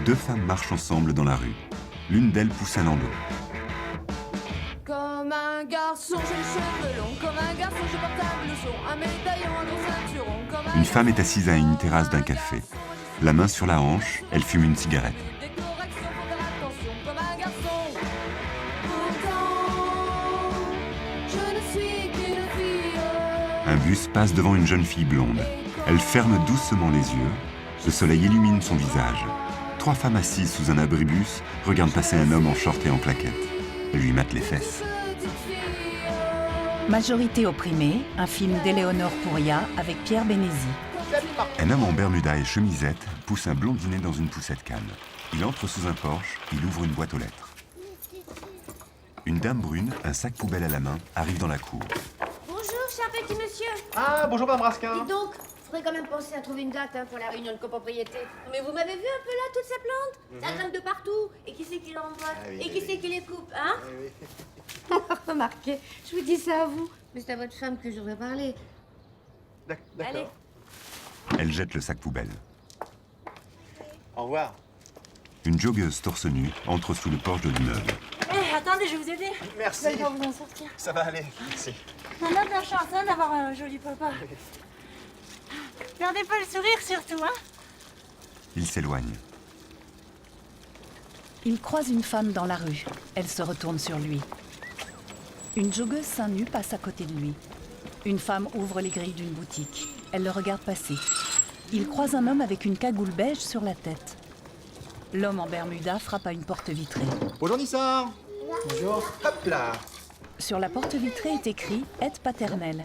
Deux femmes marchent ensemble dans la rue. L'une d'elles pousse un landau. Comme un garçon, j'ai les cheveux longs. Comme un garçon, je porte un blouson. Un médaillon, un gros ceinturon. Comme un Une femme est assise à une terrasse d'un café. La main sur la hanche, elle fume une cigarette. des corrections, faut faire attention. Comme un garçon. Pourtant, je ne suis qu'une fille. Un bus passe devant une jeune fille blonde. Elle ferme doucement les yeux. Le soleil illumine son visage. Trois femmes assises sous un abribus regardent passer un homme en short et en claquettes. Elle lui mate les fesses. Majorité opprimée, un film d'Éléonore Pouria avec Pierre Bénézy. Un homme en bermuda et chemisette pousse un blondinet dans une poussette canne. Il entre sous un Porsche, il ouvre une boîte aux lettres. Une dame brune, un sac poubelle à la main, arrive dans la cour. Bonjour, cher petit monsieur. Ah, bonjour Madame Raskin. Dites donc, faudrait quand même penser à trouver une date pour la réunion de copropriété. Mais vous m'avez vu un peu là, toutes ces plantes Ça grimpe de partout. Et qui c'est qui l'emboîte Et qui c'est qui les coupe, hein Remarquez, je vous dis ça à vous. Mais c'est à votre femme que je devrais parler. Allez. D'accord. Elle jette le sac poubelle. Au revoir. Une joggeuse torse nu entre sous le porche de l'immeuble. Attendez, je vais vous aider. Merci. Vous allez pas vous en sortir. Ça va aller. Merci. On a de la chance hein, d'avoir un joli papa. Gardez pas le sourire surtout, hein. Il s'éloigne. Il croise une femme dans la rue. Elle se retourne sur lui. Une joggeuse seins nus passe à côté de lui. Une femme ouvre les grilles d'une boutique. Elle le regarde passer. Il croise un homme avec une cagoule beige sur la tête. L'homme en bermuda frappe à une porte vitrée. Bonjour Nissar. Bonjour. Hop là. Sur la porte vitrée est écrit « Aide paternelle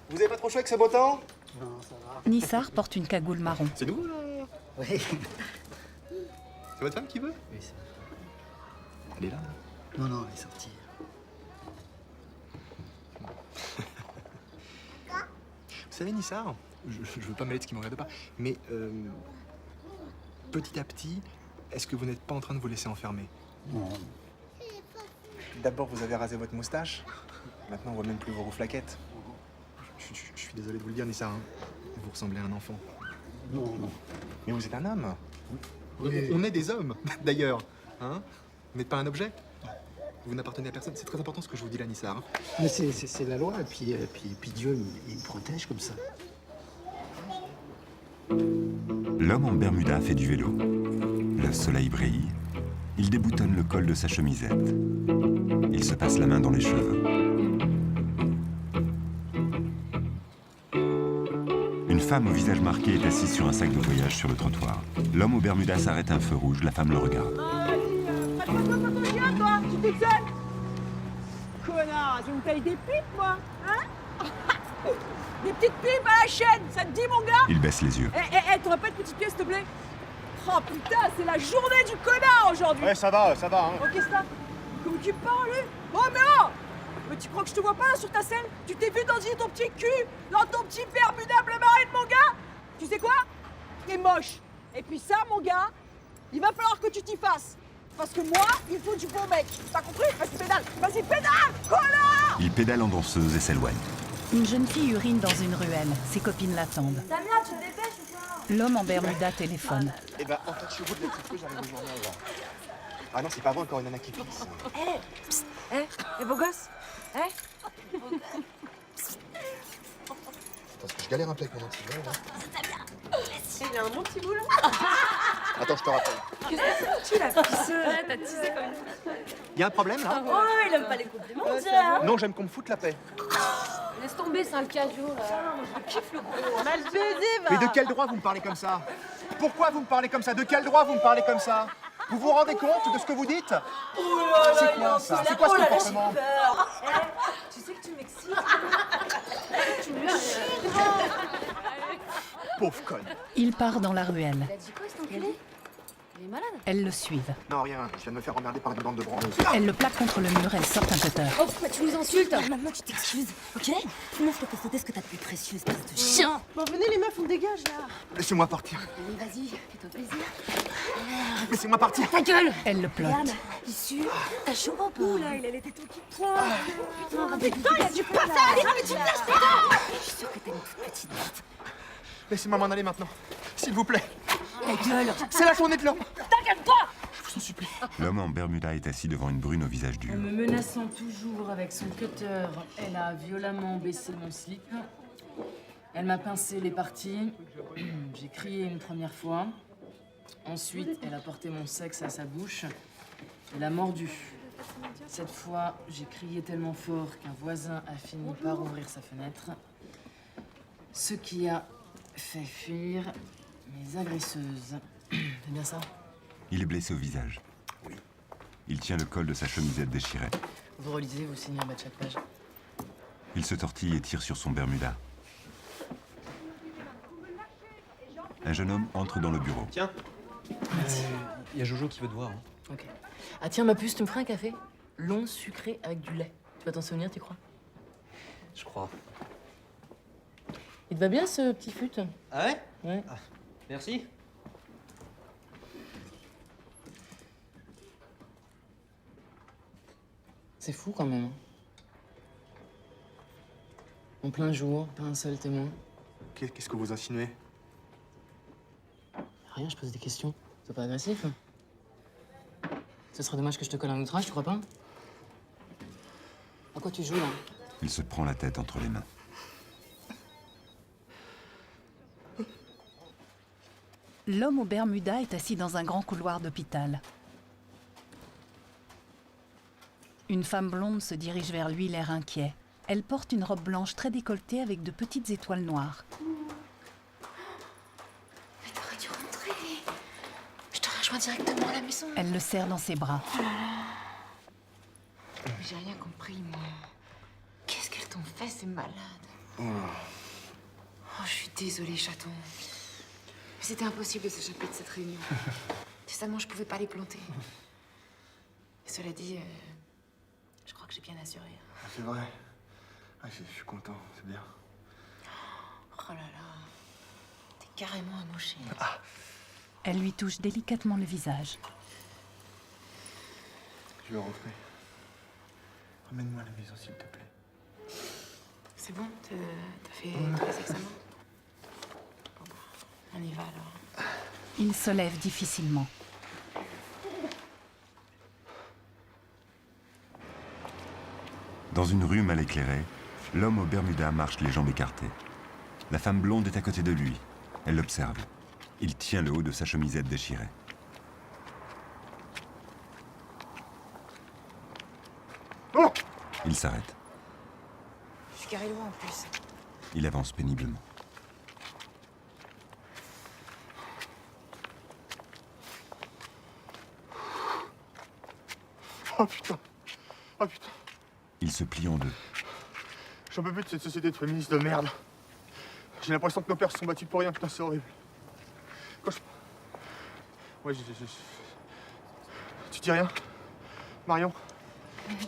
Vous avez pas trop chaud avec ce beau temps? » Nissar porte une cagoule marron. C'est nous là? Oui. C'est votre femme qui veut? Oui, c'est Elle est là. Non, non, elle est sortie. Vous savez Nissar, je veux pas mêler de ce qui me regarde pas, mais petit à petit, est-ce que vous n'êtes pas en train de vous laisser enfermer? Non. D'abord, vous avez rasé votre moustache. Maintenant, on voit même plus vos rouflaquettes. Je suis désolé de vous le dire, Nissar. Hein. Vous ressemblez à un enfant. Non, non. Mais vous êtes un homme. Oui. On est des hommes, d'ailleurs. Hein? Vous n'êtes pas un objet. Vous n'appartenez à personne. C'est très important ce que je vous dis là, Nissar. Hein. Mais c'est la loi, et puis Dieu, il me protège comme ça. L'homme en bermuda fait du vélo. Le soleil brille. Il déboutonne le col de sa chemisette. Il se passe la main dans les cheveux. Une femme au visage marqué est assise sur un sac de voyage sur le trottoir. L'homme au bermuda s'arrête à un feu rouge, la femme le regarde. Toi, tu t'es seul. Connard, tu me payes des pipes, moi, hein? Des petites pipes à la chaîne, ça te dit, mon gars? Il baisse les yeux. T'aurais pas de petites pièces, s'il te plaît? Oh putain, c'est la journée du connard aujourd'hui! Ouais, ça va, hein. Oh, qu'est-ce que t'as? Comment tu parles? Oh, mais oh! Mais tu crois que je te vois pas là sur ta scène? Tu t'es vu dans ton petit cul? Dans ton petit bermuda bleu marine, mon gars? Tu sais quoi? T'es moche. Et puis ça, mon gars, il va falloir que tu t'y fasses. Parce que moi, il faut du bon mec. T'as compris? Vas-y, pédale! Vas-y, pédale! Connard! Il pédale en danseuse et s'éloigne. Une jeune fille urine dans une ruelle. Ses copines l'attendent. Damien, tu te dépêches ou pas? L'homme en bermuda téléphone. Eh ben, en fait, je vous de la petite feu, j'arrive au journal, là. Ah non, c'est pas bon, encore une nana qui pisse. Les beaux gosses? Parce que je galère un peu avec mon antivol, là. Il a un bon petit bout là. Attends, je te rappelle. Tu l'as pisseux. T'as teasé comme une... Y a un problème, là? Oh, il aime pas les compliments, on dirait, hein. Non, j'aime qu'on me foute la paix. Laisse tomber, c'est un cadio, là. Je kiffe le gros. Mal baisé, va. Mais de quel droit vous me parlez comme ça? Pourquoi vous me parlez comme ça? De quel droit vous me parlez comme ça? Vous vous rendez compte de ce que vous dites? C'est quoi ça? C'est quoi ce comportement? Tu sais que tu m'excites. Pauvre conne. Il part dans la ruelle. Il a dit quoi, cet enculé? Il est malade. Elles le suivent. Non, rien. Je viens de me faire emmerder par une bande de branleuses. Elle le plaque contre le mur, elle sort un cutter. Oh, pourquoi tu nous insultes? Maintenant, tu t'excuses, ok? Sinon, je peux te sauter ce que t'as de plus précieux, espèce de chien. Bon, venez les meufs, on dégage là. Laissez-moi partir. Allez, vas-y, fais-toi plaisir. Laissez-moi partir. Ta gueule! Elle le plotte. Regarde, issu, t'as chaud ou pas? Là, il a les tétons qui pointent. Putain, il a du pas ça. Allez, mais tu me lâches pas. Je suis sûre que t'as une toute petite bête. Laissez-moi m'en aller maintenant. S'il vous plaît. Ta gueule. C'est la journée de l'homme. Ta calme-toi! Je vous en supplie. L'homme en Bermuda est assis devant une brune au visage dur. En me menaçant toujours avec son cutter, elle a violemment baissé mon slip. Elle m'a pincé les parties. J'ai crié une première fois. Ensuite, elle a porté mon sexe à sa bouche. Elle a mordu. Cette fois, j'ai crié tellement fort qu'un voisin a fini par ouvrir sa fenêtre. Ce qui a fait fuir mes agresseuses. C'est bien ça? Il est blessé au visage. Il tient le col de sa chemisette déchirée. Vous relisez, vous signez en bas de chaque page. Il se tortille et tire sur son Bermuda. Un jeune homme entre dans le bureau. Tiens. Il y a Jojo qui veut te voir. Hein. Ok. Ah tiens, ma puce, tu me ferais un café? Long, sucré, avec du lait. Tu vas t'en souvenir, tu crois? Je crois. Il te va bien, ce petit fut? Ah ouais? Ouais. Ah, merci. C'est fou, quand même. En plein jour, pas un seul témoin. Qu'est-ce que vous insinuez? Rien, je pose des questions. C'est pas agressif? Ce serait dommage que je te colle un outrage, tu crois pas? À quoi tu joues, là? Il se prend la tête entre les mains. L'homme au Bermuda est assis dans un grand couloir d'hôpital. Une femme blonde se dirige vers lui, l'air inquiet. Elle porte une robe blanche très décolletée avec de petites étoiles noires. Mais t'aurais dû rentrer. Je te rejoins directement à la maison. Elle le serre dans ses bras. J'ai rien compris, moi. Qu'est-ce qu'elles t'ont fait, ces malades? Oh, je suis désolée, chaton. Mais c'était impossible de s'échapper de cette réunion. Décemment, je pouvais pas les planter. Et cela dit, je crois que j'ai bien assuré. C'est vrai. Ah, je suis content, c'est bien. Oh là là. T'es carrément amoché. Elle lui touche délicatement le visage. Je vais rentrer. Ramène-moi à la maison, s'il te plaît. C'est bon? T'as fait tous les examens? Bon, bah, on y va alors. Il se lève difficilement. Dans une rue mal éclairée, l'homme au Bermuda marche les jambes écartées. La femme blonde est à côté de lui. Elle l'observe. Il tient le haut de sa chemisette déchirée. Oh! Il s'arrête. Je suis garé loin en plus. Il avance péniblement. Oh putain! Oh putain! Il se plie en deux. J'en peux plus de cette société de féministes de merde. J'ai l'impression que nos pères se sont battus pour rien, putain, c'est horrible. Quand je... Ouais, Tu dis rien? Marion?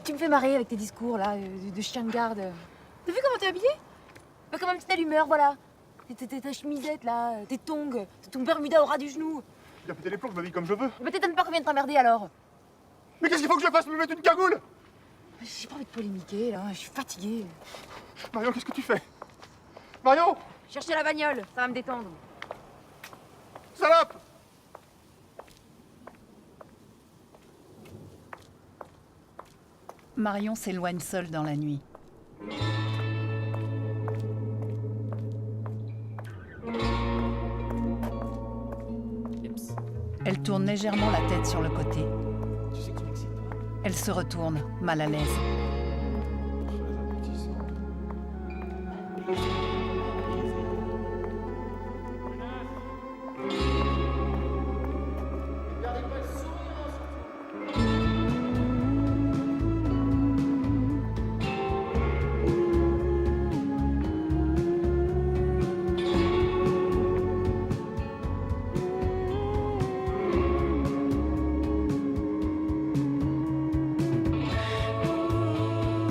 Tu me fais marrer avec tes discours là, de chien de garde. T'as vu comment t'es habillée? Bah, comme un petit allumeur, voilà. Ta chemisette là, tes tongs, ton Bermuda au ras du genou. J'ai pété les plombs, je m'habille comme je veux. Bah t'étonnes pas qu'on vienne t'emmerder alors. Mais qu'est-ce qu'il faut que je fasse? Me mettre une cagoule? J'ai pas envie de polémiquer là, je suis fatiguée. Marion, qu'est-ce que tu fais? Marion! Chercher la bagnole, ça va me détendre. Salope! Marion s'éloigne seule dans la nuit. Elle tourne légèrement la tête sur le côté. Tu sais que tu m'excites pas. Elle se retourne, mal à l'aise.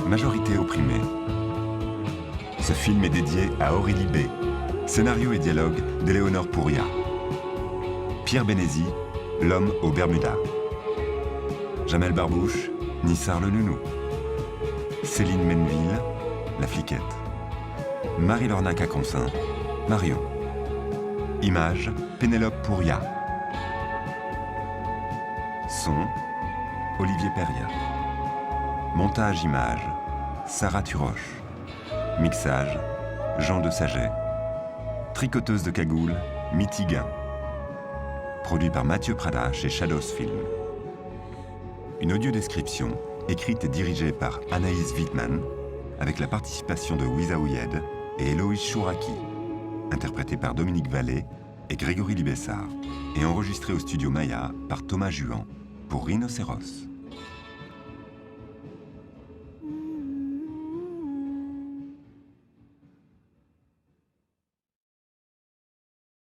Majorité opprimée. Ce film est dédié à Aurélie B. Scénario et dialogue d'Éléonore Pouria. Pierre Bénézy, l'homme au Bermuda. Jamel Barbouche, Nissar le Nounou. Céline Menville, la fliquette. Marie-Lorna Caconsin, Marion. Image, Pénélope Pouria. Son, Olivier Perria. Montage image, Sarah Turoche. Mixage, Jean de Saget. Tricoteuse de cagoule, Mitty Guin. Produit par Mathieu Prada chez Shadows Film. Une audiodescription écrite et dirigée par Anaïs Wittmann, avec la participation de Wiza Ouyed et Héloïse Chouraki, interprétée par Dominique Vallée et Grégory Libessard, et enregistrée au studio Maya par Thomas Juan pour Rhinocéros.